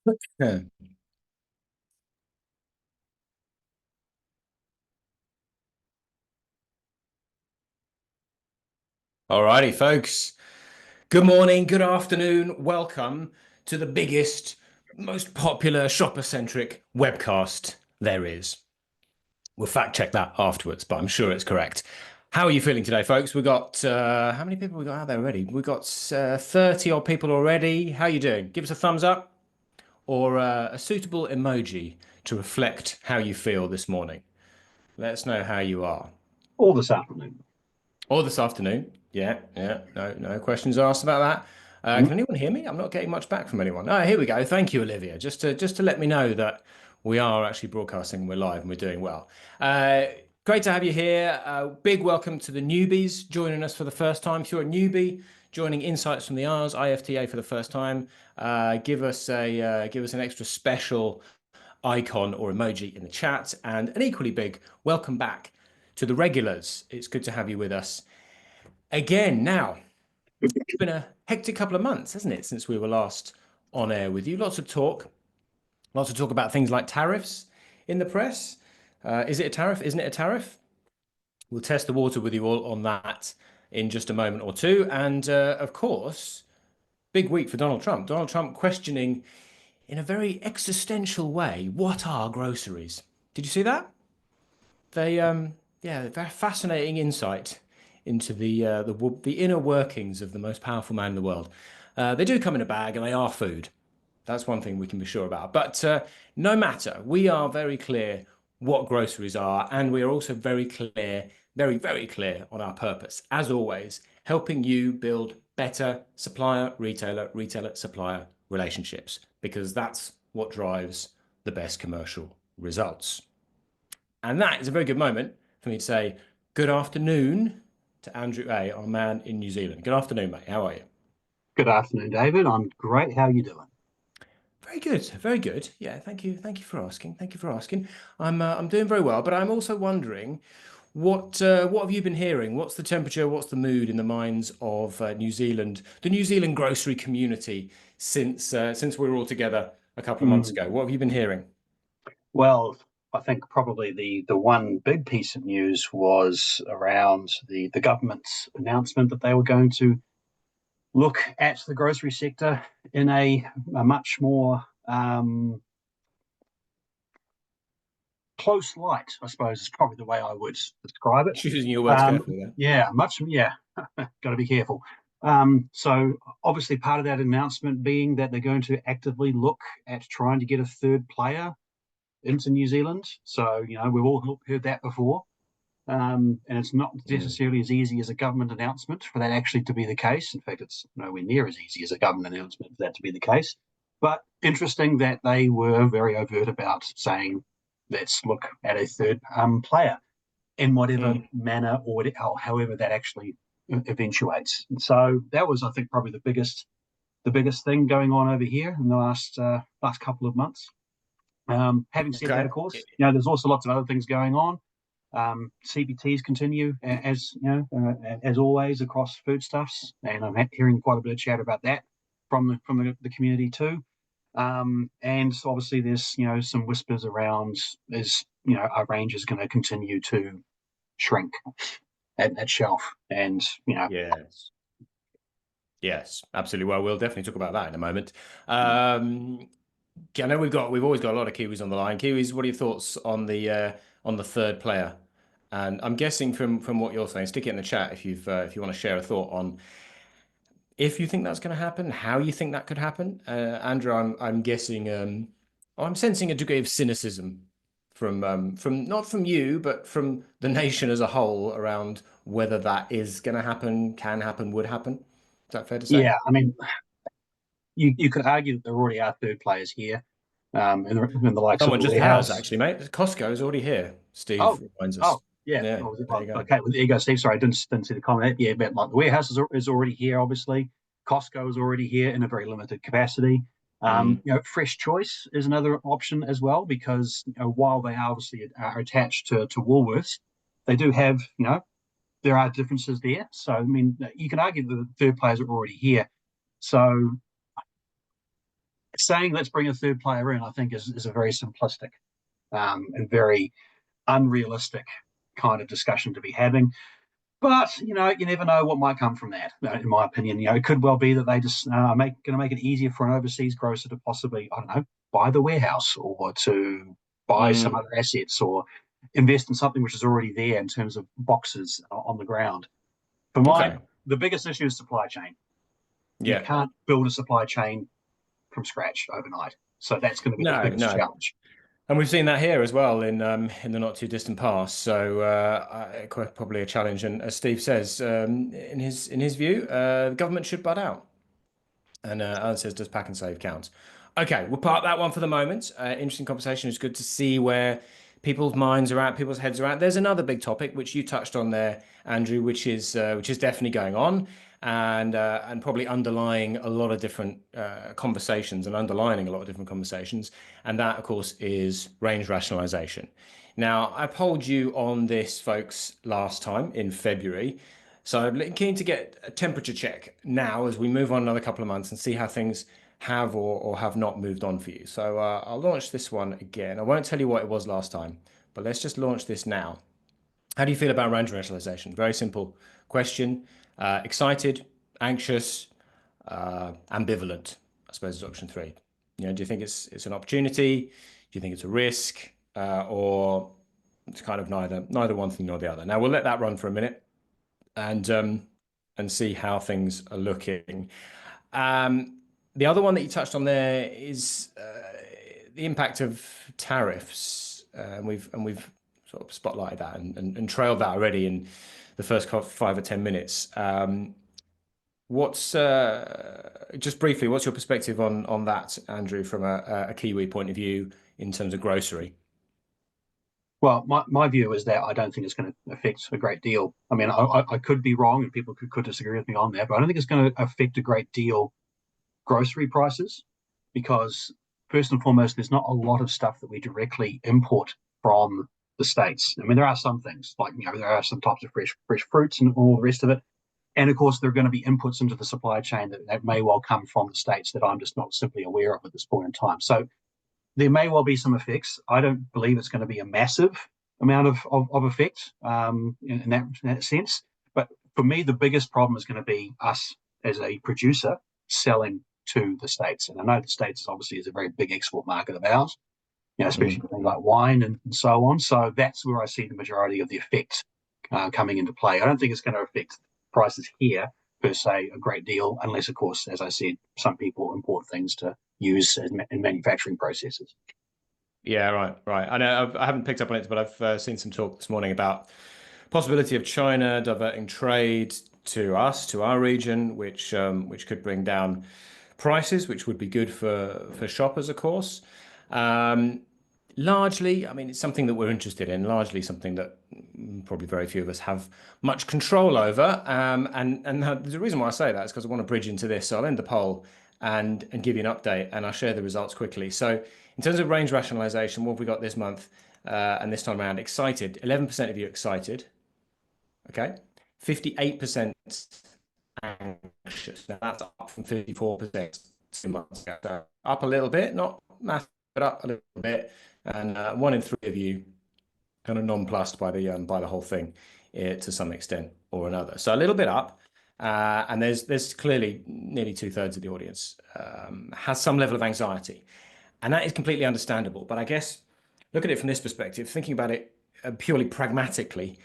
Yeah. Alrighty, folks. Good morning, good afternoon. Welcome to the biggest, most popular shopper-centric webcast there is. We'll fact check that afterwards, but I'm sure it's correct. How are you feeling today, folks? We got how many people we got out there already? We got 30 odd people already. How you doing? Give us a thumbs up or a suitable emoji to reflect how you feel this morning. Let us know how you are. All this afternoon. Or this afternoon. Yeah, yeah. No questions asked about that. Mhm. Can anyone hear me? I'm not getting much back from anyone. Oh, here we go. Thank you, Olivia. Just to let me know that we are actually broadcasting, we're live, and we're doing well. Uh, Great to have you here. Big welcome to the newbies joining us for the first time. If you're a newbie joining Insights from the R's, IFTA for the first time, give us an extra special icon or emoji in the chat, and an equally big welcome back to the regulars. It's good to have you with us again. Now, it's been a hectic couple of months, hasn't it, since we were last on air with you? Lots of talk about things like tariffs in the press. Is it a tariff? Isn't it a tariff? We'll test the water with you all on that in just a moment or two. And of course, big week for Donald Trump. Donald Trump questioning in a very existential way, what are groceries? Did you see that? They yeah, very fascinating insight into the inner workings of the most powerful man in the world. They do come in a bag and they are food. That's one thing we can be sure about. But no matter, we are very clear what groceries are, and we are also very clear, very clear on our purpose. As always, helping you build better supplier, retailer, supplier relationships, because that's what drives the best commercial results. And that is a very good moment for me to say good afternoon to Andrew A., our man in New Zealand. Good afternoon, mate. How are you? Good afternoon, David. I'm great. How are you doing? Very good, very good. Yeah, thank you for asking. Thank you for asking. I'm doing very well, but I'm also wondering what have you been hearing? What's the temperature? What's the mood in the minds of New Zealand, the New Zealand grocery community since we were all together a couple of months Mm, ago? What have you been hearing? well, I think probably the one big piece of news was around the government's announcement that they were going to look at the grocery sector in a much more close light, I suppose is probably the way I would describe it. Choosing your words carefully there. Yeah, got to be careful. So obviously part of that announcement being that they're going to actively look at trying to get a third player into New Zealand. So, we've all heard that before. And it's not Mm. necessarily as easy as a government announcement for that actually to be the case. In fact, it's nowhere near as easy as a government announcement for that to be the case. But interesting that they were very overt about saying, let's look at a third player in whatever Mm. manner or however that actually eventuates. And so that was, I think, probably the biggest thing going on over here in the last couple of months. Having said that, Okay. of course, there's also lots of other things going on. CBTs continue as always across foodstuffs, and I'm hearing quite a bit of chat about that from the community too. And so obviously, there's some whispers around is our range is going to continue to shrink at shelf, and Yes. Yes, absolutely. Well, we'll definitely talk about that in a moment. I know we've always got a lot of Kiwis on the line. Kiwis, what are your thoughts on the third player? And I'm guessing from what you're saying, stick it in the chat if you want to share a thought on if you think that's going to happen, how you think that could happen. Andrew, I'm guessing I'm sensing a degree of cynicism from not from you, but from the nation as a whole around whether that is going to happen, can happen, would happen. Is that fair to say? yeah, I mean, you could argue that there already are third players here, in the likes of Someone the just has warehouse. actually, mate. Costco is already here. Oh, Steve reminds us. oh, yeah. Yeah, Oh, there you go. okay. Well, there you go, Steve. Sorry, I didn't see the comment. Yeah, but like the warehouse is already here. Obviously, Costco is already here in a very limited capacity. Mm, Fresh Choice is another option as well because while they obviously are attached to Woolworths, they do have there are differences there. So I mean, you can argue that the third players are already here. So saying let's bring a third player in, I think is a very simplistic and very unrealistic kind of discussion to be having. But you never know what might come from that. In my opinion, it could well be that they just going to make it easier for an overseas grocer to possibly, I don't know, buy the warehouse or to buy some other assets or invest in something which is already there in terms of boxes on the ground. The biggest issue is supply chain. You can't build a supply chain from scratch overnight, so that's going to be the biggest challenge. And we've seen that here as well in the not too distant past. So probably a challenge. And as Steve says, in his view, the government should butt out. And Alan says, does pack and save count? Okay, we'll park that one for the moment. Interesting conversation. It's good to see where people's minds are at, people's heads are at. There's another big topic which you touched on there, Andrew, which is definitely going on. And probably underlying a lot of different conversations and underlining a lot of different conversations. And that, of course, is range rationalization. Now, I polled you on this, folks, last time in February. So I'm keen to get a temperature check now as we move on another couple of months and see how things have or have not moved on for you. So I'll launch this one again. I won't tell you what it was last time, but let's just launch this now. How do you feel about range rationalization? Very simple question. Excited, anxious, ambivalent, I suppose is option 3. Do you think it's an opportunity? Do you think it's a risk? Or it's kind of neither one thing nor the other? Now we'll let that run for a minute and see how things are looking. The other one that you touched on there is the impact of tariffs. And we've sort of spotlighted that and trailed that already in the first 5 or 10 minutes. Just briefly, what's your perspective on that, Andrew, from a Kiwi point of view in terms of grocery? Well, my view is that I don't think it's going to affect a great deal. I mean, I could be wrong and people could disagree with me on that, but I don't think it's going to affect a great deal grocery prices because first and foremost, there's not a lot of stuff that we directly import from the States. I mean, there are some things like, there are some types of fresh fruits and all the rest of it. And of course, there are going to be inputs into the supply chain that may well come from the States that I'm just not simply aware of at this point in time. So there may well be some effects. I don't believe it's going to be a massive amount of effect in that sense. But for me, the biggest problem is going to be us as a producer selling to the States. And I know the States obviously is a very big export market of ours, especially things like wine and so on. So that's where I see the majority of the effect coming into play. I don't think it's going to affect prices here per se a great deal, unless, of course, as I said, some people import things to use in manufacturing processes. Yeah, right. I know I haven't picked up on it, but I've seen some talk this morning about possibility of China diverting trade to us, to our region, which could bring down prices, which would be good for shoppers, of course. Largely, I mean, it's something that we're interested in, largely something that probably very few of us have much control over. And there's a reason why I say that is because I want to bridge into this. So I'll end the poll and give you an update, and I'll share the results quickly. So in terms of range rationalization, what have we got this month and this time around? Excited, 11% of you excited. Okay, 58% anxious. Now that's up from 54% 2 months ago. So up a little bit, not massive, but up a little bit. And 1 in 3 of you kind of nonplussed by the whole thing to some extent or another. So a little bit up, and there's clearly nearly 2/3 of the audience has some level of anxiety, and that is completely understandable. But I guess look at it from this perspective, thinking about it purely pragmatically,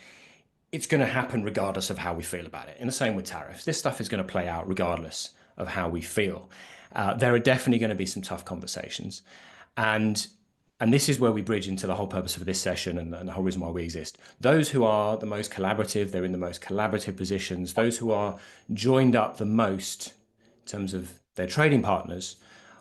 it's going to happen regardless of how we feel about it. And the same with tariffs. This stuff is going to play out regardless of how we feel. There are definitely going to be some tough conversations, and this is where we bridge into the whole purpose of this session and the whole reason why we exist. Those who are the most collaborative, they're in the most collaborative positions, those who are joined up the most in terms of their trading partners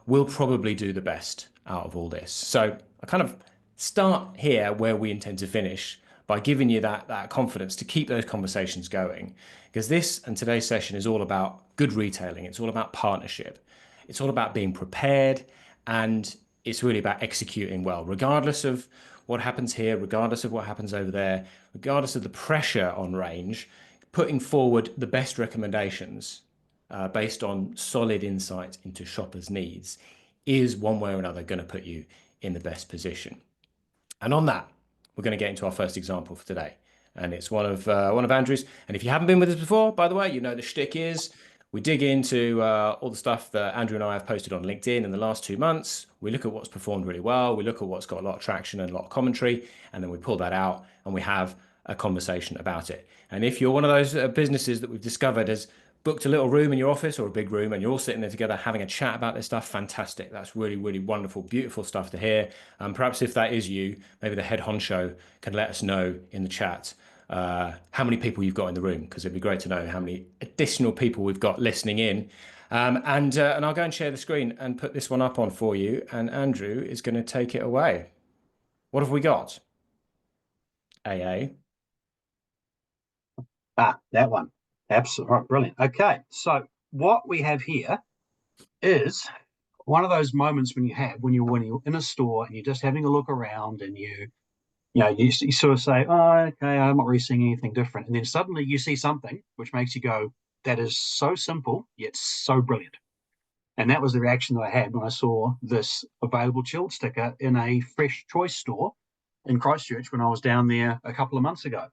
will probably do the best out of all this. So I kind of start here where we intend to finish by giving you that confidence to keep those conversations going, because this and today's session is all about good retailing. It's all about partnership. It's all about being prepared, and it's really about executing well, regardless of what happens here, regardless of what happens over there, regardless of the pressure on range, putting forward the best recommendations based on solid insight into shoppers' needs is one way or another going to put you in the best position. And on that, we're going to get into our first example for today. And it's one of Andrew's. And if you haven't been with us before, by the way, you know the shtick is we dig into all the stuff that Andrew and I have posted on LinkedIn in the last 2 months. We look at what's performed really well. We look at what's got a lot of traction and a lot of commentary. And then we pull that out and we have a conversation about it. And if you're one of those businesses that we've discovered has booked a little room in your office or a big room and you're all sitting there together having a chat about this stuff, fantastic. That's really, really wonderful, beautiful stuff to hear. And perhaps if that is you, maybe the head honcho can let us know in the chat how many people you've got in the room, because it'd be great to know how many additional people we've got listening in. And I'll go and share the screen and put this one up on for you. And Andrew is going to take it away. What have we got? AA. That one. Absolutely brilliant. Okay, so what we have here is one of those moments when you're in a store and you're just having a look around and you sort of say, oh, okay, I'm not really seeing anything different, and then suddenly you see something which makes you go, that is so simple yet so brilliant. And that was the reaction that I had when I saw this available chilled sticker in a Fresh Choice store in Christchurch when I was down there a couple of months ago.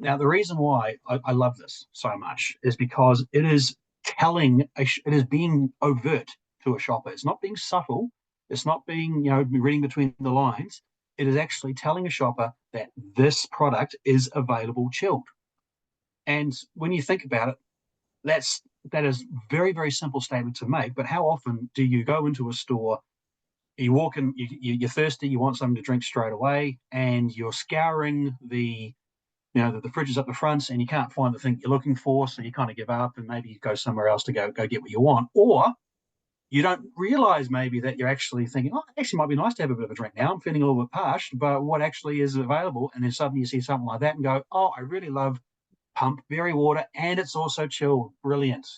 Now, the reason why I love this so much is because it is being overt to a shopper. It's not being subtle. It's not being, reading between the lines. It is actually telling a shopper that this product is available chilled. And when you think about it, that is very, very simple statement to make. But how often do you go into a store, you walk in, you're thirsty, you want something to drink straight away, and you're scouring the fridge is up the front and you can't find the thing you're looking for, so you kind of give up and maybe you go somewhere else to go get what you want, or you don't realize maybe that you're actually thinking, oh, it actually might be nice to have a bit of a drink now. I'm feeling a little bit parched, but what actually is available? And then suddenly you see something like that and go, oh, I really love pump berry water and it's also chilled. Brilliant.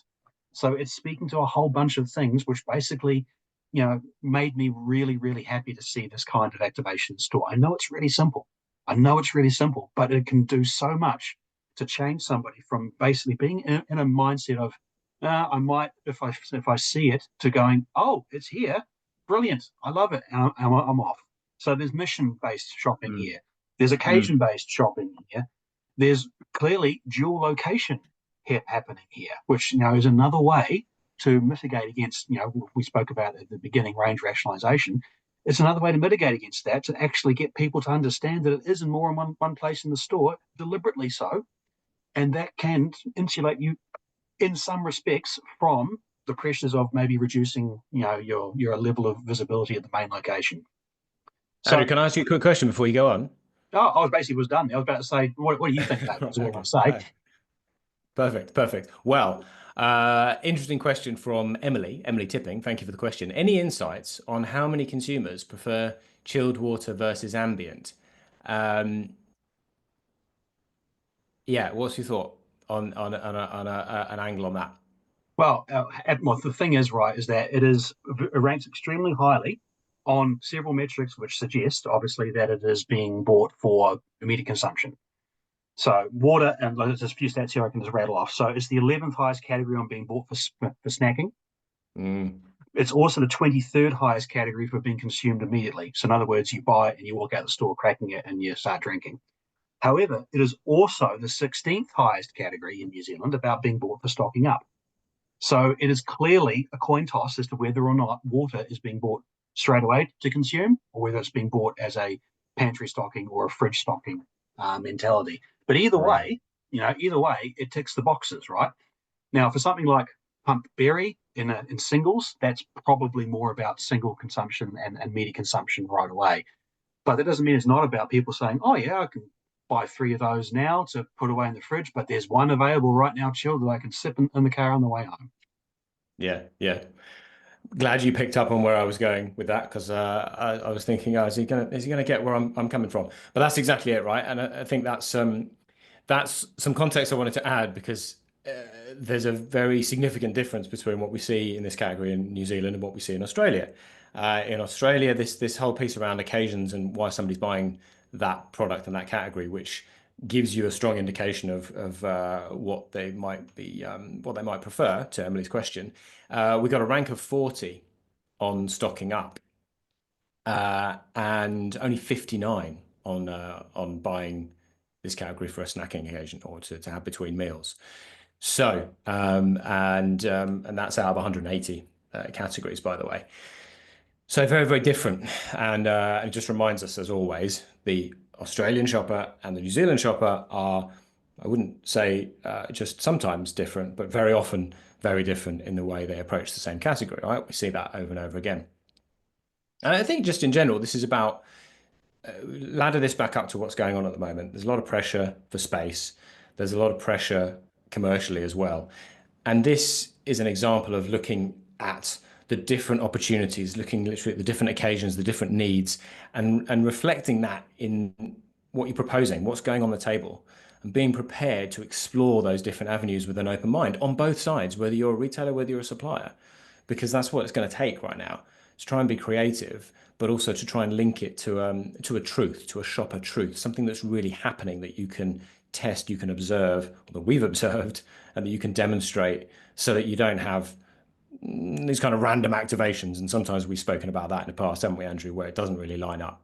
So it's speaking to a whole bunch of things, which basically, made me really, really happy to see this kind of activation in store. I know it's really simple, but it can do so much to change somebody from basically being in a mindset of, I might, if I see it, to going, oh, it's here, brilliant, I love it, and I'm off. So there's mission-based shopping here. There's occasion-based shopping here. There's clearly dual location happening here, which is another way to mitigate against, we spoke about at the beginning, range rationalization. It's another way to mitigate against that, to actually get people to understand that it isn't more in one place in the store, deliberately so, and that can insulate you in some respects from the pressures of maybe reducing, your level of visibility at the main location. So, Andrew, can I ask you a quick question before you go on? Oh, I was done. I was about to say, what do you think about it? That's what I want to say. Perfect. Well, interesting question from Emily Tipping. Thank you for the question. Any insights on how many consumers prefer chilled water versus ambient? Yeah, what's your thought on an angle on that? Well, the thing is, right, is that it ranks extremely highly on several metrics, which suggest, obviously, that it is being bought for immediate consumption. So water, and there's a few stats here I can just rattle off. So it's the 11th highest category on being bought for snacking. It's also the 23rd highest category for being consumed immediately. So in other words, you buy it and you walk out the store cracking it and you start drinking. However, it is also the 16th highest category in New Zealand about being bought for stocking up. So it is clearly a coin toss as to whether or not water is being bought straight away to consume, or whether it's being bought as a pantry stocking or a fridge stocking mentality. But either way, it ticks the boxes, right? Now, for something like pump berry in singles, that's probably more about single consumption and immediate consumption right away. But that doesn't mean it's not about people saying, oh yeah, I can buy 3 of those now to put away in the fridge, but there's one available right now chilled that I can sip in the car on the way home. Yeah. Glad you picked up on where I was going with that, because I was thinking, is he gonna get where I'm coming from? But that's exactly it, right? And I think that's some context I wanted to add, because there's a very significant difference between what we see in this category in New Zealand and what we see in Australia. In Australia, this whole piece around occasions and why somebody's buying that product and that category, which gives you a strong indication of what they might prefer, to Emily's question. We got a rank of 40 on stocking up, and only 59 on buying this category for a snacking occasion or to have between meals. So, and that's out of 180 categories, by the way. So very, very different. And it just reminds us, as always, the Australian shopper and the New Zealand shopper are, I wouldn't say just sometimes different, but very often very different in the way they approach the same category, right? We see that over and over again. And I think just in general, this is about ladder this back up to what's going on at the moment. There's a lot of pressure for space. There's a lot of pressure commercially as well. And this is an example of looking at the different opportunities, looking literally at the different occasions, the different needs, and reflecting that in what you're proposing, what's going on the table, and being prepared to explore those different avenues with an open mind on both sides, whether you're a retailer, whether you're a supplier, because that's what it's going to take right now, to try and be creative, but also to try and link it to a truth, to a shopper truth, something that's really happening that you can test, you can observe, or that we've observed, and that you can demonstrate, so that you don't have these kind of random activations. And sometimes we've spoken about that in the past, haven't we, Andrew, where it doesn't really line up.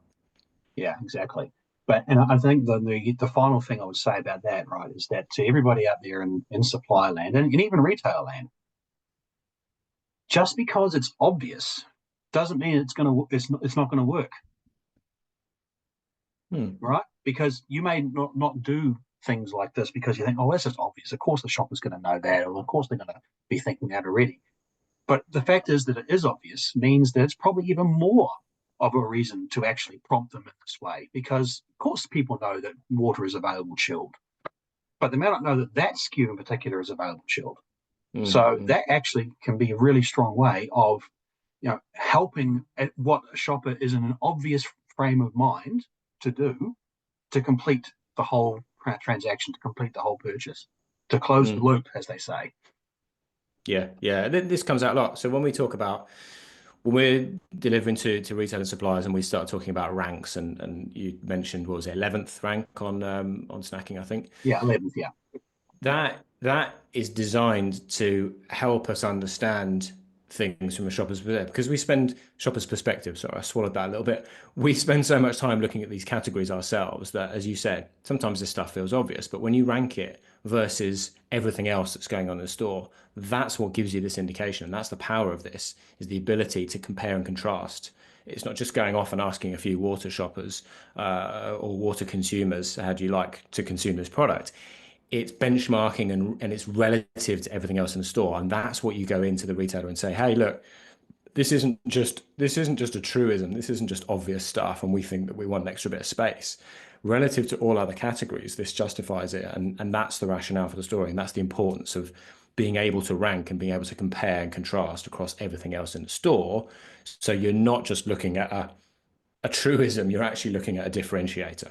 Yeah, exactly. But and I think the final thing I would say about that, right, is that to everybody out there in supply land and even retail land, just because it's obvious doesn't mean it's not going to work, right? Because you may not do things like this because you think, oh, that's just obvious. Of course, the shopper's going to know that, or of course they're going to be thinking that already. But the fact is that it is obvious means that it's probably even more of a reason to actually prompt them in this way, because of course people know that water is available chilled, but they may not know that that SKU in particular is available chilled. So that actually can be a really strong way of, helping at what a shopper is in an obvious frame of mind to do to complete the whole transaction, to complete the whole purchase, to close the loop, as they say. Yeah, yeah. This comes out a lot. So when we talk about when we're delivering to retail and suppliers, and we start talking about ranks, and you mentioned, what was it, 11th rank on snacking, I think. Yeah, 11th, yeah. That is designed to help us understand things from a shopper's perspective, because we spend shopper's perspective. Sorry, I swallowed that a little bit. We spend so much time looking at these categories ourselves that, as you said, sometimes this stuff feels obvious, but when you rank it versus everything else that's going on in the store, that's what gives you this indication. And that's the power of this, is the ability to compare and contrast. It's not just going off and asking a few water shoppers or water consumers, how do you like to consume this product? It's benchmarking and it's relative to everything else in the store. And that's what you go into the retailer and say, hey, look, this isn't just a truism. This isn't just obvious stuff. And we think that we want an extra bit of space. Relative to all other categories, this justifies it. And that's the rationale for the story. And that's the importance of being able to rank and being able to compare and contrast across everything else in the store. So you're not just looking at a truism, you're actually looking at a differentiator.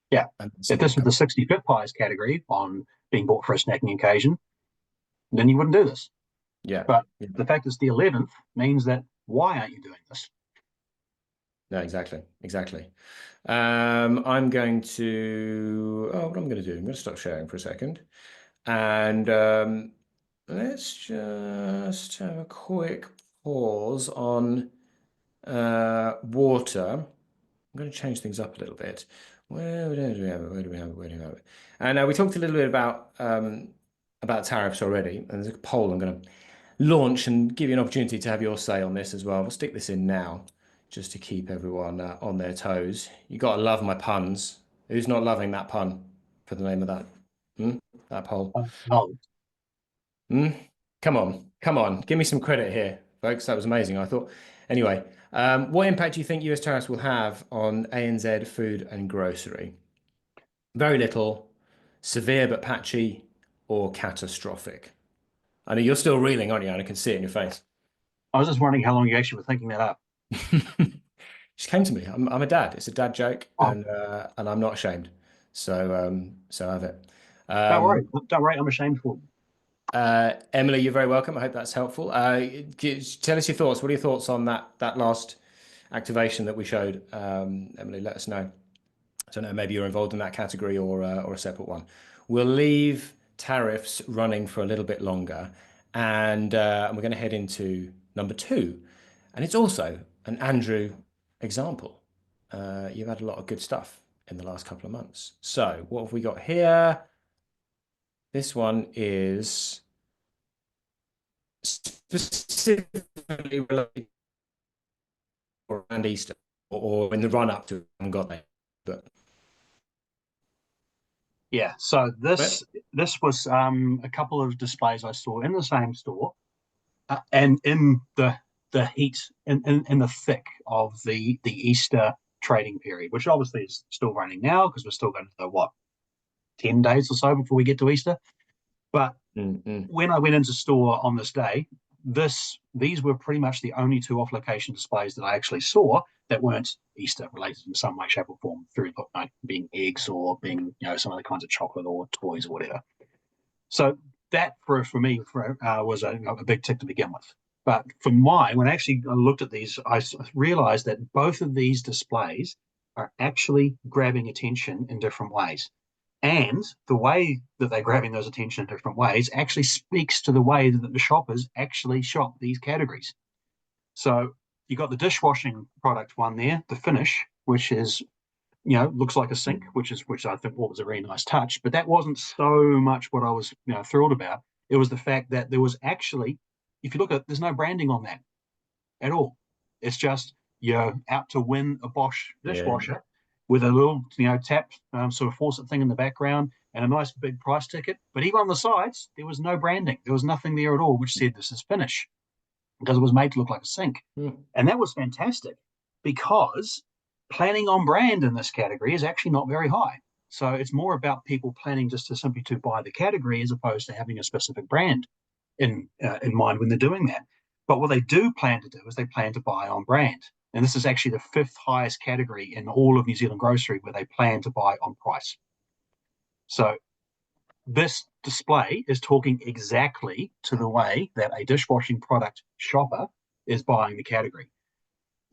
Yeah. If this was the 65th highest category on being bought for a snacking occasion, then you wouldn't do this. Yeah. But the fact it's the 11th means that why aren't you doing this? No, exactly. I'm going to, what I'm going to do, I'm going to stop sharing for a second. And let's just have a quick pause on water. I'm going to change things up a little bit. Where do we have it? And we talked a little bit about tariffs already. And there's a poll I'm going to launch and give you an opportunity to have your say on this as well. We'll stick this in now, just to keep everyone on their toes. You got to love my puns. Who's not loving that pun for the name of that? That poll. No. Come on. Give me some credit here, folks. That was amazing, I thought. Anyway, what impact do you think US tariffs will have on ANZ food and grocery? Very little, severe but patchy, or catastrophic? I know you're still reeling, aren't you? And I can see it in your face. I was just wondering how long you actually were thinking that up. Just came to me. I'm a dad. It's a dad joke, Oh, and I'm not ashamed. So have it. don't worry. Don't worry. I'm ashamed for you. Emily, you're very welcome. I hope that's helpful. Tell us your thoughts. What are your thoughts on that last activation that we showed? Emily, let us know. I don't know, maybe you're involved in that category or a separate one. We'll leave tariffs running for a little bit longer, and we're going to head into number two. And it's also an Andrew example. You've had a lot of good stuff in the last couple of months. So what have we got here? This one is specifically related around Easter or in the run up to it. I haven't got there, but Yeah, so this was a couple of displays I saw in the same store, and in the heat in the thick of the Easter trading period, which obviously is still running now because we're still going to what 10 days or so before we get to Easter. But when I went into store on this day, these were pretty much the only two off-location displays that I actually saw that weren't Easter related in some way, shape, or form, through like being eggs or being some other kinds of chocolate or toys or whatever. So that for me was a big tick to begin with. But for mine, when I actually looked at these, I realized that both of these displays are actually grabbing attention in different ways. And the way that they're grabbing those attention in different ways actually speaks to the way that the shoppers actually shop these categories. So you got the dishwashing product one there, the Finish, which is, looks like a sink, which I think was a really nice touch. But that wasn't so much what I was, thrilled about. It was the fact that there was actually, if you look at, there's no branding on that at all. It's just you're out to win a Bosch dishwasher with a little, tap sort of faucet thing in the background and a nice big price ticket. But even on the sides, there was no branding. There was nothing there at all which said this is Finish, because it was made to look like a sink. And that was fantastic, because planning on brand in this category is actually not very high. So it's more about people planning just to simply to buy the category as opposed to having a specific brand in mind when they're doing that. But what they do plan to do is they plan to buy on brand. And this is actually the 5th highest category in all of New Zealand grocery where they plan to buy on price. So this display is talking exactly to the way that a dishwashing product shopper is buying the category.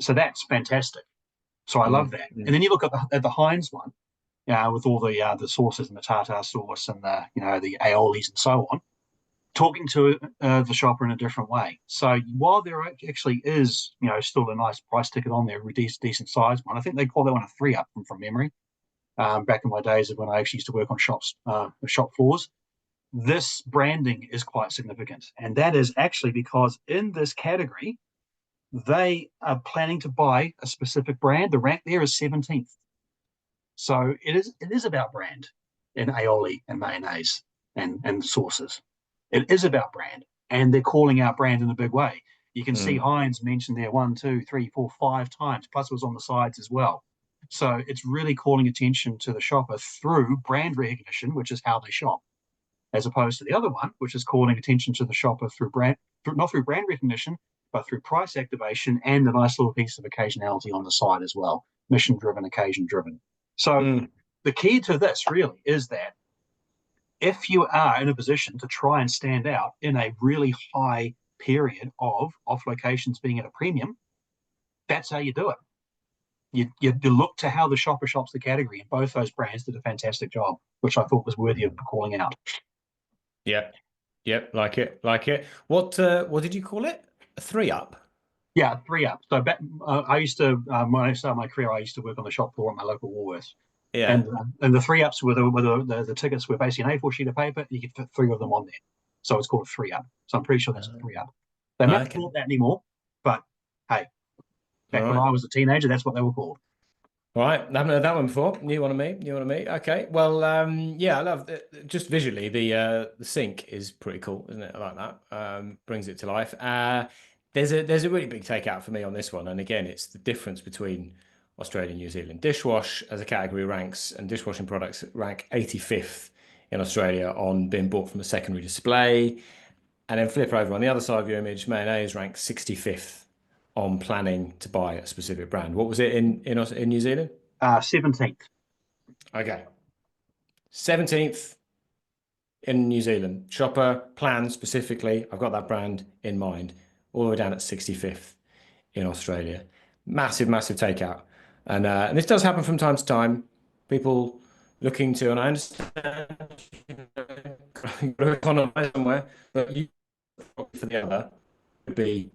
So that's fantastic. So I love that. And then you look at the Heinz one, with all the sauces and the tartar sauce and the aiolis and so on, talking to the shopper in a different way. So while there actually is, still a nice price ticket on there, a decent size one, I think they call that one a 3-up from memory. Back in my days of when I actually used to work on shop floors, this branding is quite significant. And that is actually because in this category, they are planning to buy a specific brand. The rank there is 17th. So it is about brand in aioli and mayonnaise and sauces. It is about brand, and they're calling out brand in a big way. You can see Heinz mentioned there 1, 2, 3, 4, 5 times, plus it was on the sides as well. So it's really calling attention to the shopper through brand recognition, which is how they shop, as opposed to the other one, which is calling attention to the shopper not through brand recognition, but through price activation and a nice little piece of occasionality on the side as well, mission-driven, occasion-driven. So the key to this really is that if you are in a position to try and stand out in a really high period of off locations being at a premium, that's how you do it. You look to how the shopper shops the category, and both those brands did a fantastic job, which I thought was worthy of calling out. Yep, like it. What did you call it? A 3-up? Yeah, 3-up. So I used to, when I started my career, I used to work on the shop floor at my local Woolworths. Yeah. And the 3-ups were the tickets were basically an A4 sheet of paper, and you could fit 3 of them on there. So it's called a 3-up. So I'm pretty sure that's a 3-up. They might not call it that anymore, but hey, back when I was a teenager, that's what they were called. All right, I haven't heard that one before. New one on me. Okay, well, I love just visually the sink is pretty cool, isn't it? I like that. Brings it to life. There's a really big takeout for me on this one, and again, it's the difference between Australia and New Zealand. Dishwash as a category ranks, and dishwashing products rank 85th in Australia on being bought from a secondary display, and then flip over on the other side of your image, mayonnaise ranks 65th on planning to buy a specific brand. What was it in New Zealand? 17th. Okay. 17th in New Zealand. Shopper plan specifically. I've got that brand in mind. All the way down at 65th in Australia. Massive takeout. And this does happen from time to time. People looking to, and I understand, economize somewhere, but you for the other would be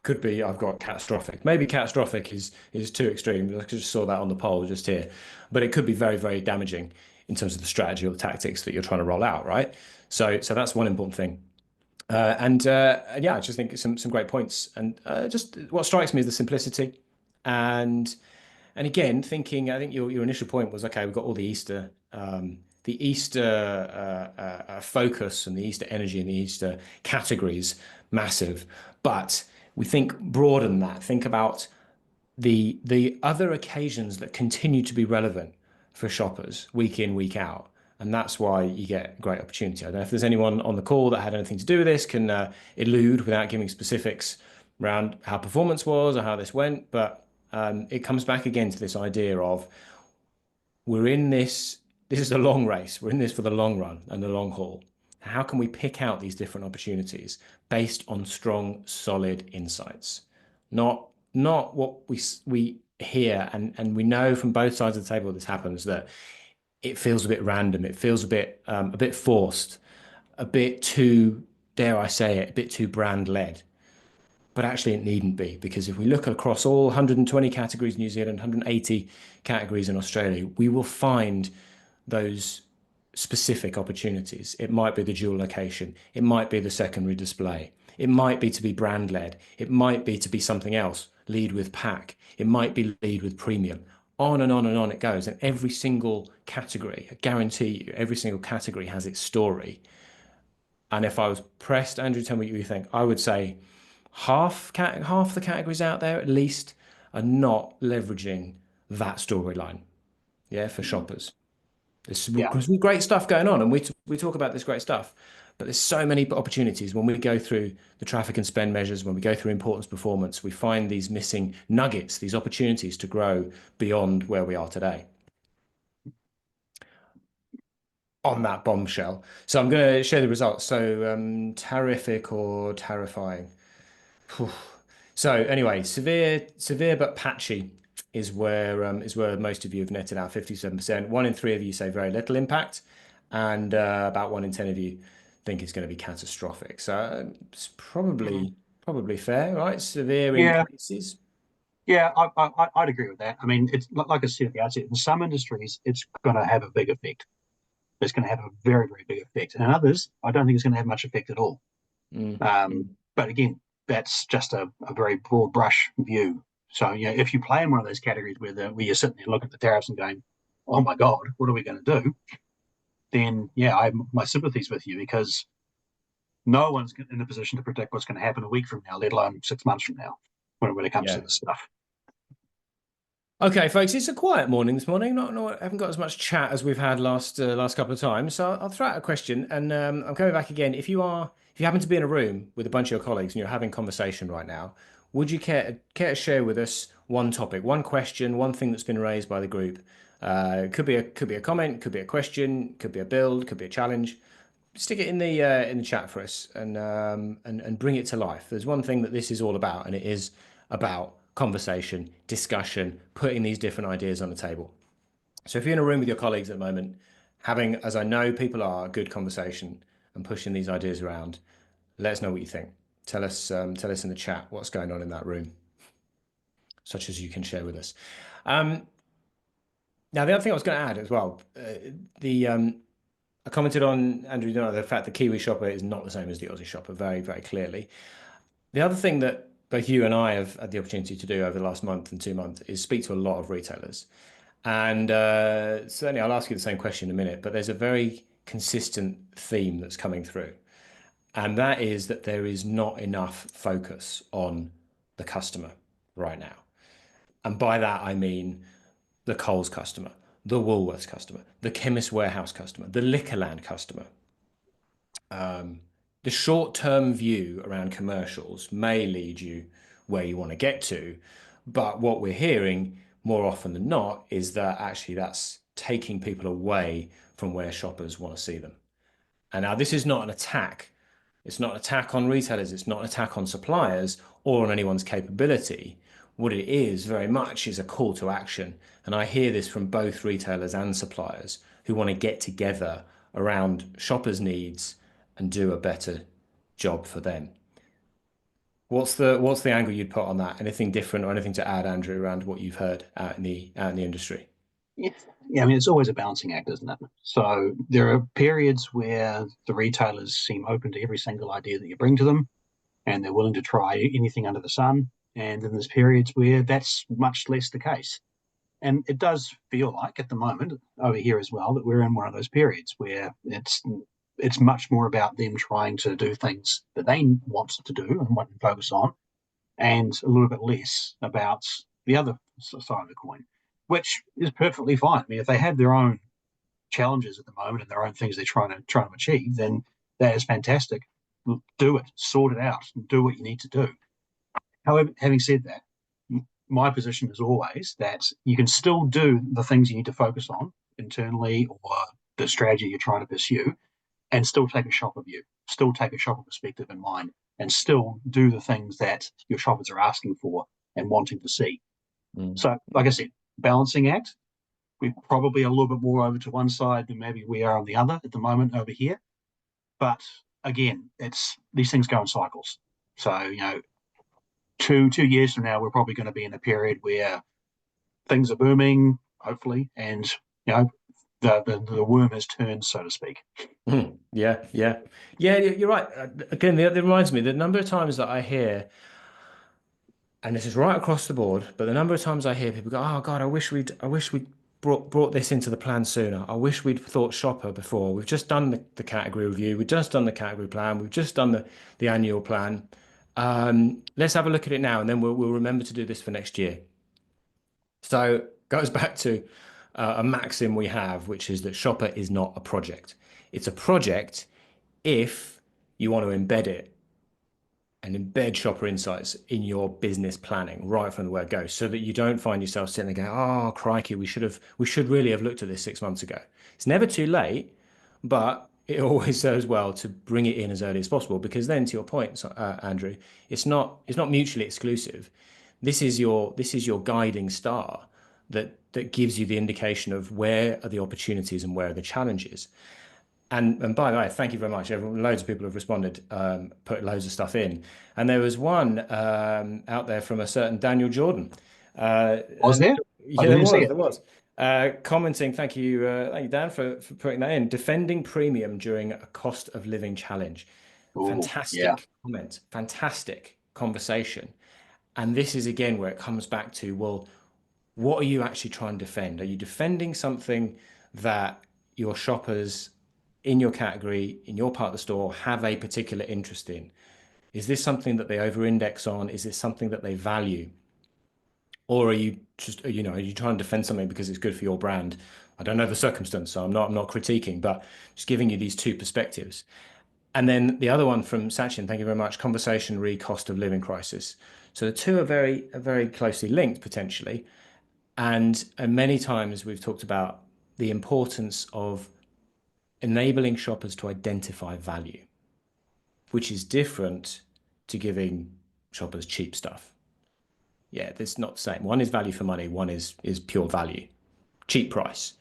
Could be I've got catastrophic. Maybe catastrophic is too extreme. I just saw that on the poll just here, but it could be very, very damaging in terms of the strategy or the tactics that you're trying to roll out, right? So that's one important thing. And yeah, I just think some great points. And just what strikes me is the simplicity, and and again thinking. I think your initial point was okay. We've got all the Easter focus and the Easter energy and the Easter categories massive, but we think broader than that. Think about the other occasions that continue to be relevant for shoppers week in, week out. And that's why you get great opportunity. I don't know if there's anyone on the call that had anything to do with this, can elude without giving specifics around how performance was or how this went. But it comes back again to this idea of we're in this is a long race. We're in this for the long run and the long haul. How can we pick out these different opportunities based on strong, solid insights? Not what we hear and we know from both sides of the table this happens, that it feels a bit random, it feels a bit forced, a bit too, dare I say it, a bit too brand led. But actually, it needn't be, because if we look across all 120 categories in New Zealand, 180 categories in Australia, we will find those specific opportunities. It might be the dual location, it might be the secondary display, it might be to be brand led, it might be to be something else, lead with pack, it might be lead with premium. On and on and on it goes. And every single category, I guarantee you, every single category has its story. And if I was pressed, Andrew, tell me what you think. I would say half the categories out there at least are not leveraging that storyline. Yeah, for shoppers. There's Yeah. some great stuff going on, and we talk about this great stuff, but there's so many opportunities when we go through the traffic and spend measures, when we go through importance performance, we find these missing nuggets, these opportunities to grow beyond where we are today. On that bombshell. So I'm going to share the results. So terrific or terrifying. Phew. So anyway, severe but patchy is where most of you have netted out 57%. 1 in 3 of you say very little impact, and about 1 in 10 of you think it's going to be catastrophic. So it's Mm. probably fair, right? Severe in Yeah. cases. Yeah, I'd agree with that. I mean, it's like I said at the outset, in some industries, it's going to have a big effect. It's going to have a very, very big effect. And in others, I don't think it's going to have much effect at all. Mm, mm. But again, that's just a very broad brush view. So, you know, if you play in one of those categories where you're sitting there looking at the tariffs and going, "Oh my God, what are we going to do?" Then, yeah, I have my sympathies with you, because no one's in a position to predict what's going to happen a week from now, let alone 6 months from now, when it comes to Yeah. this stuff. Okay, folks, it's a quiet morning this morning. Not haven't got as much chat as we've had last couple of times. So I'll throw out a question, and I'm coming back again. If you happen to be in a room with a bunch of your colleagues and you're having conversation right now, would you care to share with us one topic, one question, one thing that's been raised by the group? It could be a comment, could be a question, could be a build, could be a challenge. Stick it in the chat for us, and bring it to life. There's one thing that this is all about, and it is about conversation, discussion, putting these different ideas on the table. So if you're in a room with your colleagues at the moment, having, as I know people are, good conversation and pushing these ideas around, let us know what you think. Tell us in the chat what's going on in that room, such as you can share with us. Now, the other thing I was going to add as well, the I commented on, Andrew, you know, the fact the Kiwi shopper is not the same as the Aussie shopper, very, very clearly. The other thing that both you and I have had the opportunity to do over the last month and 2 months is speak to a lot of retailers. And certainly I'll ask you the same question in a minute, but there's a very consistent theme that's coming through. And that is that there is not enough focus on the customer right now. And by that, I mean the Coles customer, the Woolworths customer, the Chemist Warehouse customer, the Liquorland customer. The short-term view around commercials may lead you where you want to get to, but what we're hearing more often than not is that actually that's taking people away from where shoppers want to see them. And now this is not an attack. It's not an attack on retailers. It's not an attack on suppliers or on anyone's capability. What it is very much is a call to action. And I hear this from both retailers and suppliers who want to get together around shoppers' needs and do a better job for them. What's the angle you'd put on that? Anything different or anything to add, Andrew, around what you've heard out in the industry? Yeah. Yeah, I mean, it's always a balancing act, isn't it? So there are periods where the retailers seem open to every single idea that you bring to them, and they're willing to try anything under the sun. And then there's periods where that's much less the case. And it does feel like at the moment over here as well that we're in one of those periods where it's much more about them trying to do things that they want to do and want to focus on, and a little bit less about the other side of the coin, which is perfectly fine. I mean, if they have their own challenges at the moment and their own things they're trying to achieve, then that is fantastic. Do it, sort it out, do what you need to do. However, having said that, my position is always that you can still do the things you need to focus on internally or the strategy you're trying to pursue, and still take a shopper view, still take a shopper perspective in mind, and still do the things that your shoppers are asking for and wanting to see. So, like I said, balancing act. We're probably a little bit more over to one side than maybe we are on the other at the moment over here. But again, it's these things go in cycles. So, 2 years from now, we're probably going to be in a period where things are booming, hopefully, and the worm has turned, so to speak. Yeah. You're right. Again, that reminds me the number of times that I hear, and this is right across the board, but the number of times I hear people go, "Oh God, I wish we'd brought this into the plan sooner. I wish we'd thought shopper before. We've just done the category review. We've just done the category plan. We've just done the annual plan. Let's have a look at it now, and then we'll remember to do this for next year." So goes back to a maxim we have, which is that shopper is not a project. It's a project if you want to embed it and embed shopper insights in your business planning right from the word go, so that you don't find yourself sitting there going, "Oh, crikey, we should really have looked at this 6 months ago." It's never too late, but it always serves well to bring it in as early as possible, because then, to your point, Andrew, it's not mutually exclusive. This is your guiding star that gives you the indication of where are the opportunities and where are the challenges. And by the way, thank you very much. Loads of people have responded, put loads of stuff in. And there was one out there from a certain Daniel Jordan. Was there? Yeah, I there didn't see was. it. There was. Commenting, thank you, Dan, for putting that in. Defending premium during a cost of living challenge. Ooh, yeah. Fantastic comment. Fantastic conversation. And this is again where it comes back to, well, what are you actually trying to defend? Are you defending something that your shoppers in your category, in your part of the store, have a particular interest in? Is this something that they over-index on? Is this something that they value? Or are you just, are you trying to defend something because it's good for your brand? I don't know the circumstance, so I'm not critiquing, but just giving you these two perspectives. And then the other one from Sachin, thank you very much, conversation re cost of living crisis. So the two are very closely linked potentially. And many times we've talked about the importance of enabling shoppers to identify value, which is different to giving shoppers cheap stuff. Yeah, it's not the same. One is value for money, one is pure value, cheap price.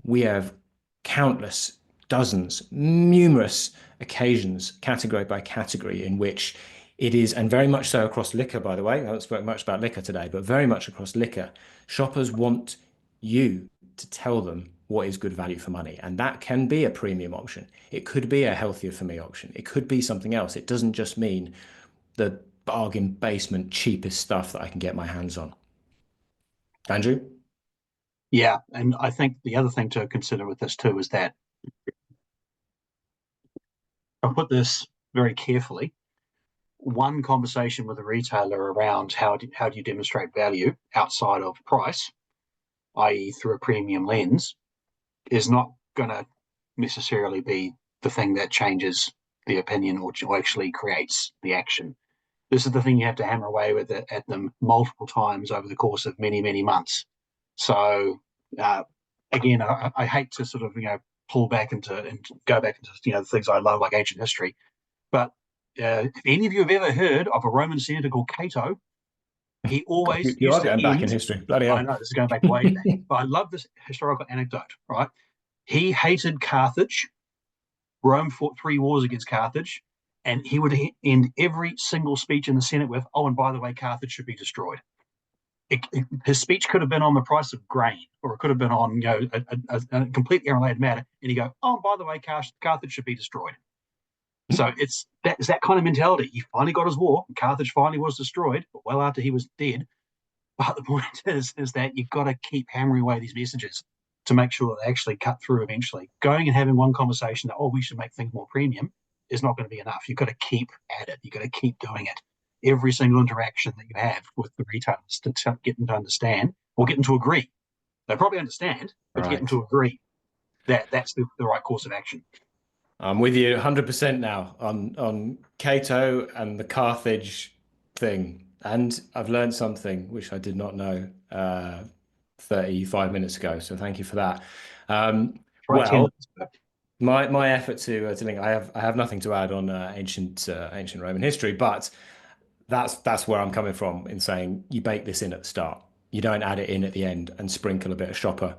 We have countless, dozens, numerous occasions, category by category, in which it is, and very much so across liquor, by the way. I haven't spoken much about liquor today, but very much across liquor. Shoppers want you to tell them what is good value for money. And that can be a premium option. It could be a healthier for me option. It could be something else. It doesn't just mean the bargain basement cheapest stuff that I can get my hands on. Andrew? Yeah, and I think the other thing to consider with this too is that I put this very carefully. One conversation with a retailer around how do you demonstrate value outside of price, i.e., through a premium lens, is not going to necessarily be the thing that changes the opinion or actually creates the action. This is the thing you have to hammer away with at them multiple times over the course of many, many months. So again, I hate to sort of pull back and go back into the things I love, like ancient history. But if any of you have ever heard of a Roman senator called Cato, he always You used are to going back in end. history. Bloody hell. I know this is going back way back, but I love this historical anecdote. Right, he hated Carthage. Rome fought 3 wars against Carthage, And he would end every single speech in the Senate with, "Oh, and by the way, Carthage should be destroyed." His speech could have been on the price of grain, or it could have been on a completely unrelated matter, and he go, "Oh, and by the way, Carthage should be destroyed." So it's that kind of mentality. He finally got his war. Carthage finally was destroyed, but well after he was dead. But the point is that you've got to keep hammering away these messages to make sure that they actually cut through eventually. Going and having one conversation that, oh, we should make things more premium is not going to be enough. You've got to keep at it. You've got to keep doing it. Every single interaction that you have with the retailers to get them to understand or get them to agree. They probably understand, but to get them to agree that that's the right course of action. I'm with you 100% now on Cato and the Carthage thing. And I've learned something which I did not know 35 minutes ago. So thank you for that. Well, my effort to link, I have nothing to add on ancient Roman history, but that's where I'm coming from in saying you bake this in at the start. You don't add it in at the end and sprinkle a bit of shopper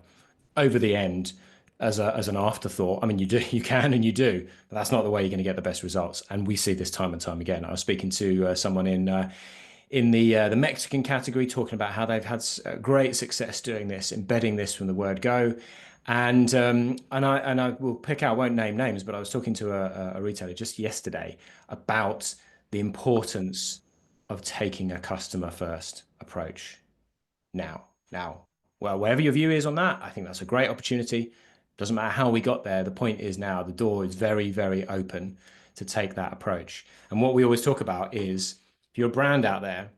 over the end as an afterthought. I mean, you can and you do, but that's not the way you're going to get the best results. And we see this time and time again. I was speaking to someone in the Mexican category, talking about how they've had great success doing this, embedding this from the word go. And I will pick out, won't name names, but I was talking to a retailer just yesterday about the importance of taking a customer first approach now. Well, wherever your view is on that, I think that's a great opportunity. Doesn't matter how we got there. The point is now the door is very, very open to take that approach. And what we always talk about is if you're a brand out there,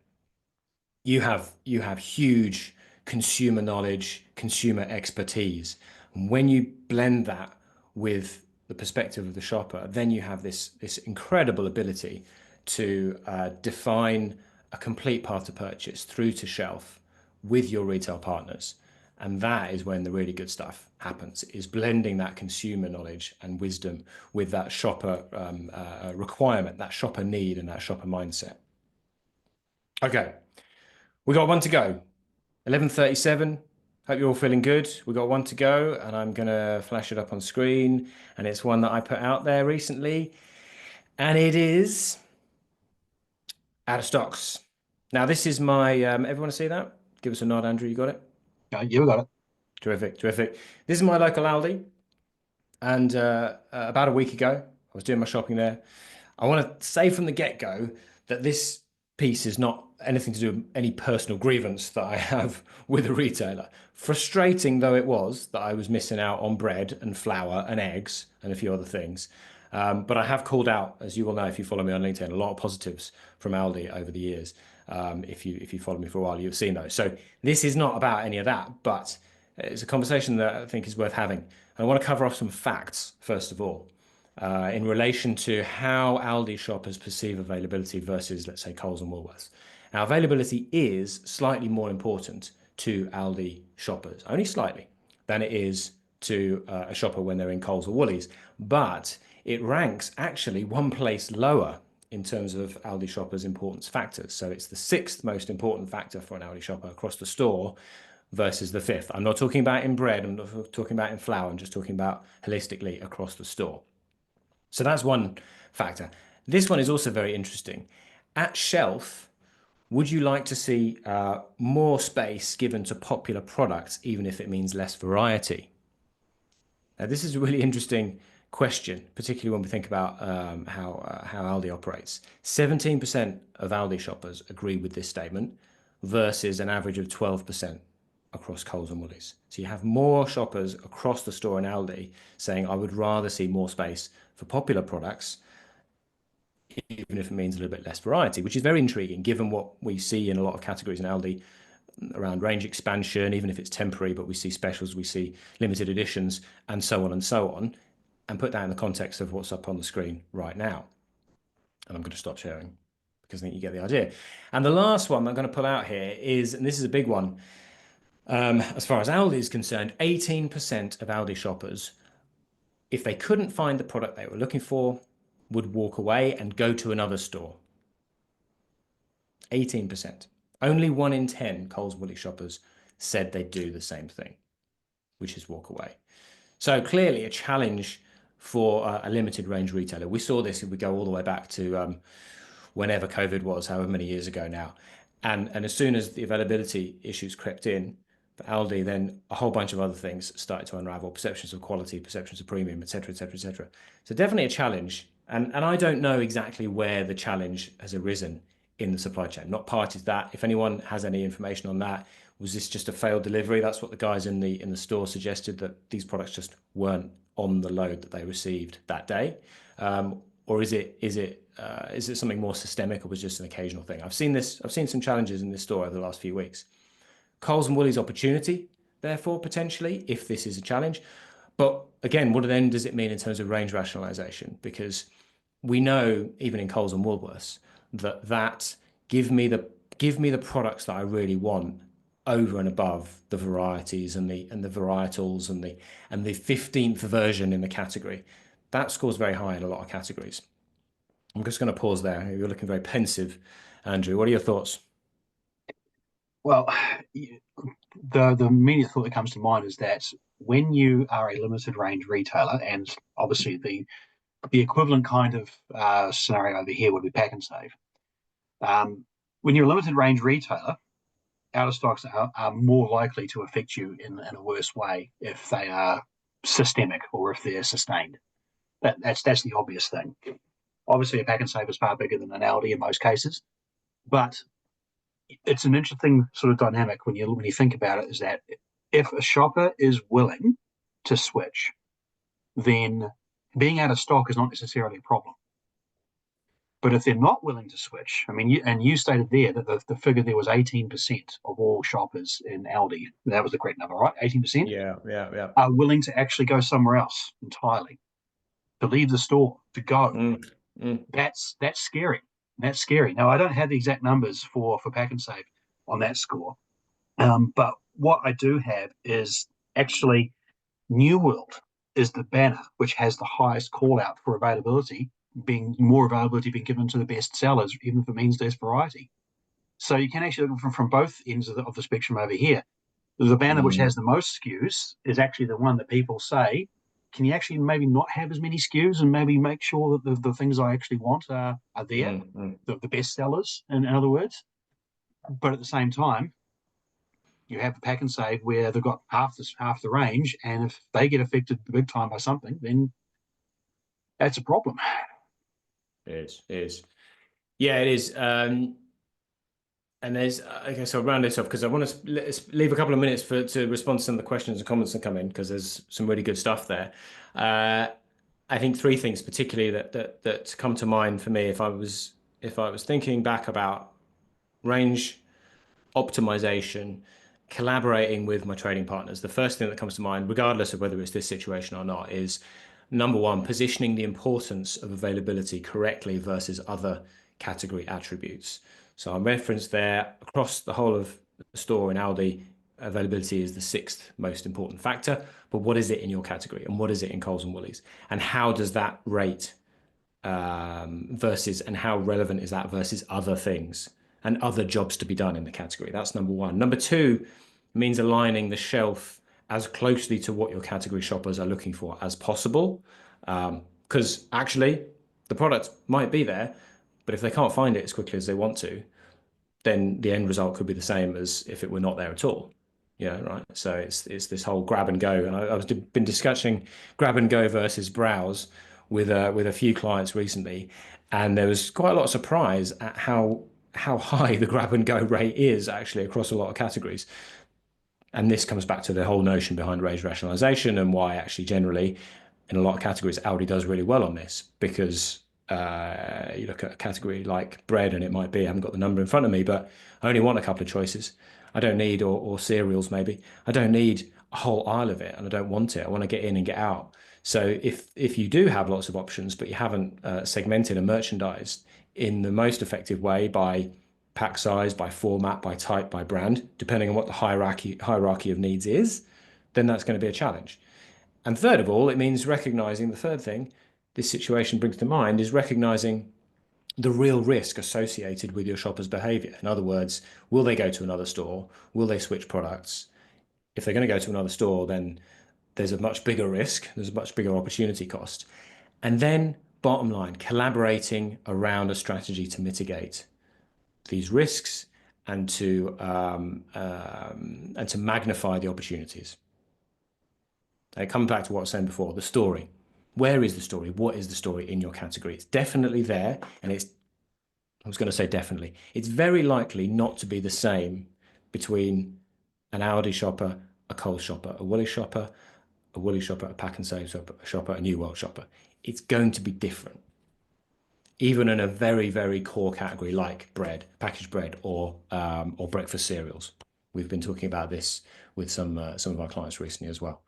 you have huge consumer knowledge, consumer expertise. And when you blend that with the perspective of the shopper, then you have this incredible ability to define a complete path to purchase through to shelf with your retail partners. And that is when the really good stuff happens, is blending that consumer knowledge and wisdom with that shopper requirement, that shopper need and that shopper mindset. Okay, we got one to go. 11:37. Hope you're all feeling good. We got one to go, and I'm gonna flash it up on screen. And it's one that I put out there recently, and it is out of stocks. Now, this is my. Everyone see that? Give us a nod, Andrew. You got it? You got it. Terrific. This is my local Aldi, and about a week ago, I was doing my shopping there. I want to say from the get-go that this piece is not anything to do with any personal grievance that I have with a retailer. Frustrating though it was that I was missing out on bread and flour and eggs and a few other things. But I have called out, as you will know if you follow me on LinkedIn, a lot of positives from Aldi over the years. If you follow me for a while, you've seen those. So this is not about any of that, but it's a conversation that I think is worth having. And I want to cover off some facts, first of all, in relation to how Aldi shoppers perceive availability versus, let's say, Coles and Woolworths. Now, availability is slightly more important to Aldi shoppers, only slightly, than it is to a shopper when they're in Coles or Woolies. But it ranks actually one place lower in terms of Aldi shoppers' importance factors. So it's the 6th most important factor for an Aldi shopper across the store versus the 5th. I'm not talking about in bread, I'm not talking about in flour, I'm just talking about holistically across the store. So that's one factor. This one is also very interesting. At shelf, would you like to see more space given to popular products, even if it means less variety? Now, this is a really interesting question, particularly when we think about how Aldi operates. 17% of Aldi shoppers agree with this statement versus an average of 12% across Coles and Woolies. So you have more shoppers across the store in Aldi saying, I would rather see more space for popular products, even if it means a little bit less variety, which is very intriguing given what we see in a lot of categories in Aldi around range expansion, even if it's temporary, but we see specials, we see limited editions, and so on and so on, and put that in the context of what's up on the screen right now. And I'm going to stop sharing because I think you get the idea. And the last one I'm going to pull out here is, and this is a big one, as far as Aldi is concerned, 18% of Aldi shoppers, if they couldn't find the product they were looking for, would walk away and go to another store. 18%. Only 1 in 10 Coles Woolies shoppers said they'd do the same thing, which is walk away. So clearly a challenge for a limited range retailer. We saw this if we go all the way back to whenever COVID was, however many years ago now. And as soon as the availability issues crept in for Aldi, then a whole bunch of other things started to unravel, perceptions of quality, perceptions of premium, et cetera, et cetera, et cetera. So definitely a challenge. And I don't know exactly where the challenge has arisen in the supply chain. Not party to that. If anyone has any information on that, was this just a failed delivery? That's what the guys in the store suggested, that these products just weren't on the load that they received that day, or is it something more systemic, or was it just an occasional thing? I've seen some challenges in this store over the last few weeks. Coles and Woolies opportunity, therefore, potentially, if this is a challenge. But again, what then does it mean in terms of range rationalization? Because we know, even in Coles and Woolworths, that give me the products that I really want over and above the varieties and the varietals and the 15th version in the category. That scores very high in a lot of categories. I'm just going to pause there. You're looking very pensive, Andrew. What are your thoughts? Well, the immediate thought that comes to mind is that when you are a limited range retailer, and obviously the equivalent kind of scenario over here would be Pack and Save. When you're a limited range retailer, out of stocks are more likely to affect you in a worse way if they are systemic or if they're sustained. That's the obvious thing. Obviously, a Pack and Save is far bigger than an Aldi in most cases, but it's an interesting sort of dynamic when you think about it. Is that if a shopper is willing to switch, then being out of stock is not necessarily a problem. But if they're not willing to switch, I mean, you stated there that the figure there was 18% of all shoppers in Aldi. That was the correct number, right? 18%? Yeah. Are willing to actually go somewhere else entirely, to leave the store, to go. That's scary. That's scary. Now, I don't have the exact numbers for Pack and Save on that score. But what I do have is actually New World is the banner which has the highest call out for availability, being given to the best sellers, even if it means less variety. So you can actually look from both ends of the spectrum over here. The banner which has the most SKUs is actually the one that people say, can you actually maybe not have as many SKUs and maybe make sure that the things I actually want are there, the best sellers, in other words. But at the same time, you have the Pack and Save where they've got half the range, and if they get affected big time by something, then that's a problem. It is. Yeah, it is. And there's, I guess I'll round this off because I want to leave a couple of minutes to respond to some of the questions and comments that come in, because there's some really good stuff there. I think three things particularly that come to mind for me if I was thinking back about range optimization, collaborating with my trading partners. The first thing that comes to mind, regardless of whether it's this situation or not, is number one, positioning the importance of availability correctly versus other category attributes. So I'm referenced there across the whole of the store in Aldi, availability is the sixth most important factor. But what is it in your category, and what is it in Coles and Woolies, and how does that rate versus, and how relevant is that versus other things and other jobs to be done in the category? That's number one. Number two means aligning the shelf as closely to what your category shoppers are looking for as possible, because actually the product might be there, but if they can't find it as quickly as they want to, then the end result could be the same as if it were not there at all. Yeah, right. So it's this whole grab and go, and I've been discussing grab and go versus browse with a few clients recently, and there was quite a lot of surprise at how high the grab and go rate is actually across a lot of categories. And this comes back to the whole notion behind range rationalization and why actually generally in a lot of categories Aldi does really well on this, because you look at a category like bread, and it might be, I haven't got the number in front of me, but I only want a couple of choices. I don't need, or cereals maybe, I don't need a whole aisle of it, and I don't want it. I want to get in and get out. So if you do have lots of options, but you haven't segmented and merchandised in the most effective way by pack size, by format, by type, by brand, depending on what the hierarchy of needs is, then that's going to be a challenge. And third of all, it means recognizing, the third thing this situation brings to mind is recognizing the real risk associated with your shopper's behavior. In other words, will they go to another store? Will they switch products? If they're going to go to another store, then there's a much bigger risk, there's a much bigger opportunity cost. And then bottom line, collaborating around a strategy to mitigate these risks and to magnify the opportunities. And it comes back to what I was saying before, the story. Where is the story? What is the story in your category? It's definitely there, and I was going to say definitely, it's very likely not to be the same between an Aldi shopper, a Coles shopper, a Woolies shopper, a Pack and Save shopper, a New World shopper. It's going to be different, even in a very, very core category like bread, packaged bread, or breakfast cereals. We've been talking about this with some of our clients recently as well.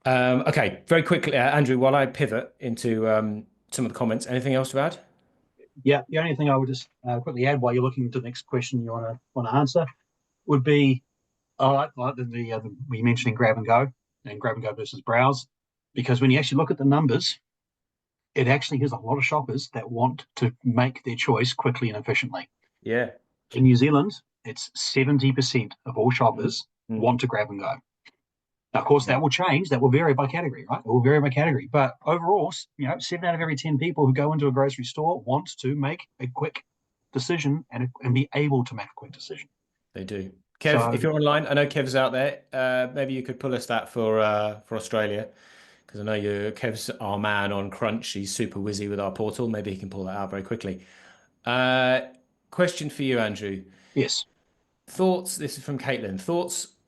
Okay, very quickly, Andrew, while I pivot into some of the comments, anything else to add? Yeah, the only thing I would just quickly add while you're looking to the next question you want to answer would be, I like the we mentioning grab and go versus browse, because when you actually look at the numbers, it actually has a lot of shoppers that want to make their choice quickly and efficiently. Yeah. In New Zealand, it's 70% of all shoppers want to grab and go. Now, of course, that will change. That will vary by category, right? It will vary by category. But overall, 7 out of every 10 people who go into a grocery store want to make a quick decision and be able to make a quick decision. They do. Kev, if you're online, I know Kev's out there. Maybe you could pull us that for Australia, because I know Kev's our man on Crunch. He's super whizzy with our portal. Maybe he can pull that out very quickly. Question for you, Andrew. Yes. Thoughts, this is from Caitlin.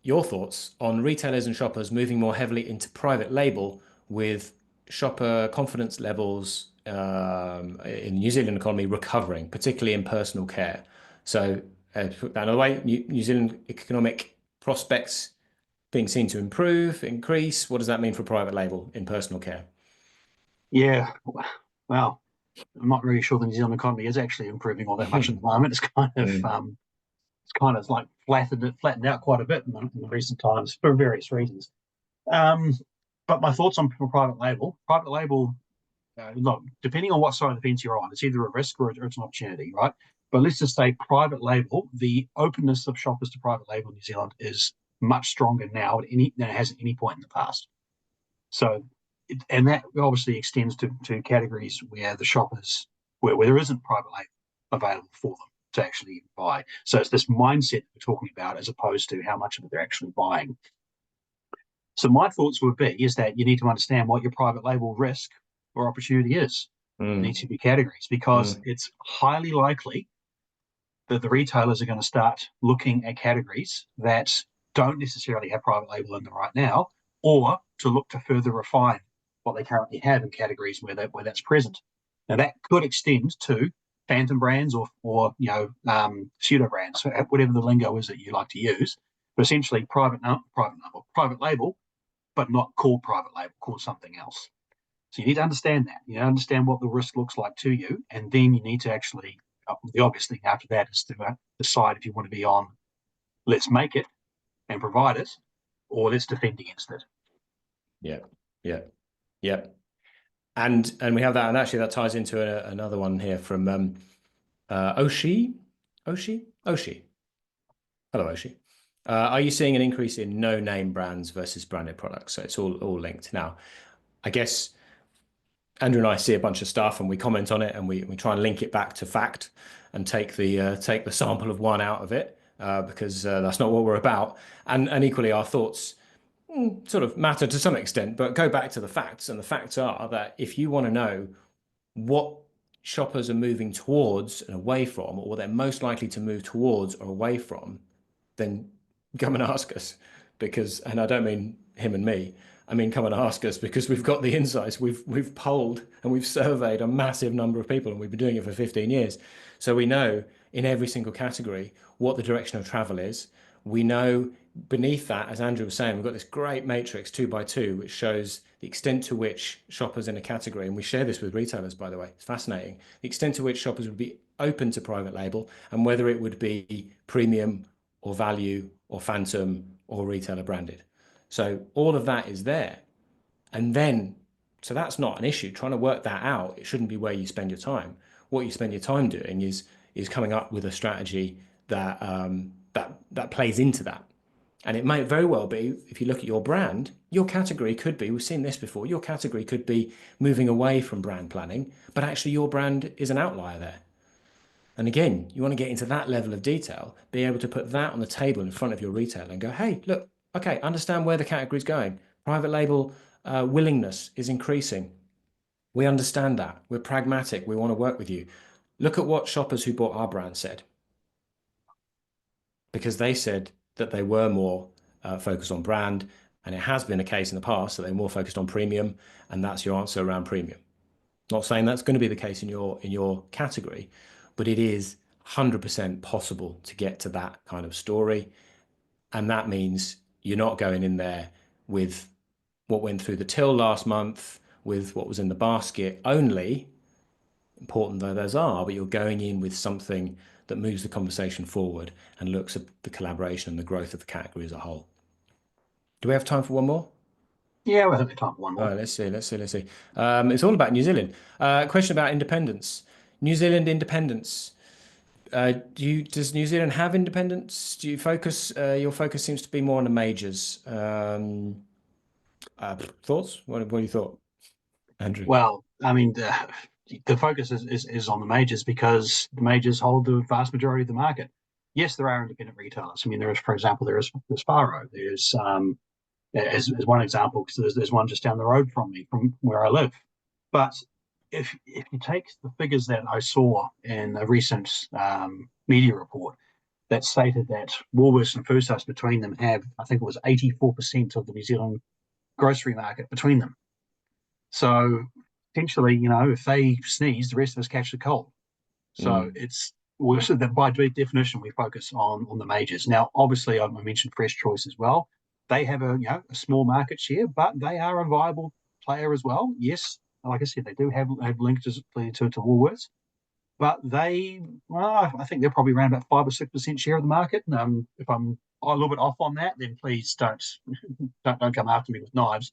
Your thoughts on retailers and shoppers moving more heavily into private label with shopper confidence levels in the New Zealand economy recovering, particularly in personal care. So, to put that another way, New Zealand economic prospects being seen to increase. What does that mean for private label in personal care? Yeah, well, I'm not really sure the New Zealand economy is actually improving all that much at the moment. It's kind of like flattened out quite a bit in the recent times for various reasons. But my thoughts on private label, look, depending on what side of the fence you're on, it's either a risk or it's an opportunity, right? But let's just say private label, the openness of shoppers to private label in New Zealand is much stronger now than it has at any point in the past. So, and that obviously extends to categories where the shoppers, where there isn't private label available for them to actually buy. So it's this mindset we're talking about as opposed to how much of it they're actually buying. So my thoughts would be is that you need to understand what your private label risk or opportunity is in each of your categories, because it's highly likely that the retailers are going to start looking at categories that don't necessarily have private label in them right now, or to look to further refine what they currently have in categories where that's present. Now that could extend to phantom brands or pseudo brands, whatever the lingo is that you like to use, but essentially private label, but not called private label, called something else. So you need to understand that. You understand what the risk looks like to you, and then you need to actually, the obvious thing after that is to decide if you want to be on let's make it and provide it, or let's defend against it. Yeah. And we have that, and actually that ties into another one here from Oshi. Hello, Oshi. Are you seeing an increase in no-name brands versus branded products? So it's all linked. Now, I guess Andrew and I see a bunch of stuff and we comment on it and we try and link it back to fact and take the sample of one out of it because that's not what we're about. And equally, our thoughts sort of matter to some extent, but go back to the facts. And the facts are that if you want to know what shoppers are moving towards and away from, or they're most likely to move towards or away from, then come and ask us. Because, and I don't mean him and me, I mean come and ask us, because we've got the insights. We've polled and we've surveyed a massive number of people, and we've been doing it for 15 years. So we know in every single category what the direction of travel is. We know beneath that, as Andrew was saying, we've got this great matrix 2x2, which shows the extent to which shoppers in a category, and we share this with retailers, by the way, it's fascinating, the extent to which shoppers would be open to private label and whether it would be premium or value or phantom or retailer branded. So all of that is there. And then, so that's not an issue. Trying to work that out, it shouldn't be where you spend your time. What you spend your time doing is coming up with a strategy that that plays into that. And it might very well be, if you look at your brand, your category could be, we've seen this before, your category could be moving away from brand planning, but actually your brand is an outlier there. And again, you want to get into that level of detail, be able to put that on the table in front of your retailer and go, hey, look, okay, understand where the category is going. Private label willingness is increasing. We understand that. We're pragmatic. We want to work with you. Look at what shoppers who bought our brand said. Because they said that they were more focused on brand, and it has been a case in the past that they're more focused on premium, and that's your answer around premium. Not saying that's going to be the case in your category, but it is 100% possible to get to that kind of story. And that means you're not going in there with what went through the till last month, with what was in the basket only, important though those are, but you're going in with something that moves the conversation forward and looks at the collaboration and the growth of the category as a whole. Do we have time for one more? Yeah, we'll have time for one All more. right, let's see. It's all about New Zealand. Question about independence. New Zealand independence. Does New Zealand have independence? Do you focus, your focus seems to be more on the majors. Thoughts? What have you thought, Andrew? Well, I mean, the focus is on the majors because the majors hold the vast majority of the market. Yes, there are independent retailers. I mean, there is, for example, there's Faro. There's as one example, because there's one just down the road from me, from where I live. But if you take the figures that I saw in a recent media report that stated that Woolworths and Foodstuffs between them have, I think it was 84% of the New Zealand grocery market between them. So potentially, if they sneeze, the rest of us catch the cold. So it's so that by definition we focus on the majors. Now, obviously, I mentioned Fresh Choice as well. They have a small market share, but they are a viable player as well. Yes, like I said, they do have linked to Woolworths, but I think they're probably around about 5 or 6% share of the market. If I'm a little bit off on that, then please don't come after me with knives.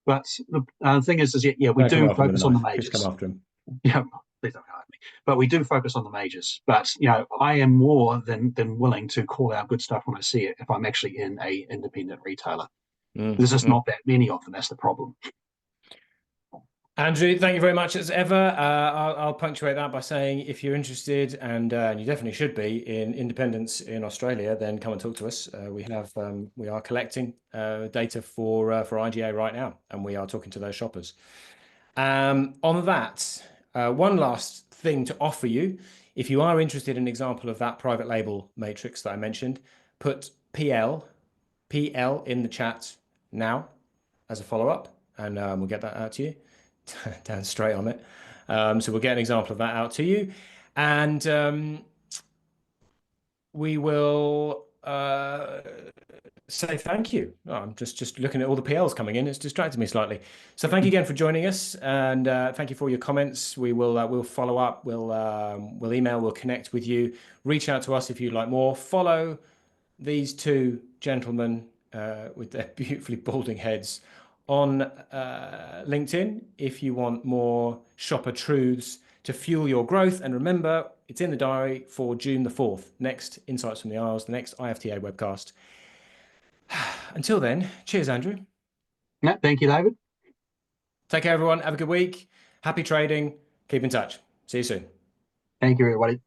But the thing is yeah, we do focus on the majors. Just come after him. Yeah, please don't come after me. But we do focus on the majors. But I am more than willing to call out good stuff when I see it if I'm actually in a independent retailer. There's just not that many of them. That's the problem. Andrew, thank you very much as ever. I'll punctuate that by saying if you're interested, and you definitely should be, in independence in Australia, then come and talk to us. We are collecting data for IGA right now, and we are talking to those shoppers. On that, one last thing to offer you. If you are interested in an example of that private label matrix that I mentioned, put PL in the chat now as a follow-up, and we'll get that out to you. Down straight on it. So we'll get an example of that out to you, and we will say thank you. Oh, I'm just looking at all the PLs coming in. It's distracted me slightly. So thank you again for joining us, and thank you for all your comments. We'll follow up. We'll email. We'll connect with you. Reach out to us if you'd like more. Follow these two gentlemen with their beautifully balding heads on LinkedIn if you want more shopper truths to fuel your growth. And remember, it's in the diary for June the 4th, next Insights from the Aisles, the next IFTA webcast. Until then, cheers, Andrew. Yeah, thank you, David. Take care, everyone. Have a good week. Happy trading. Keep in touch. See you soon. Thank you, everybody.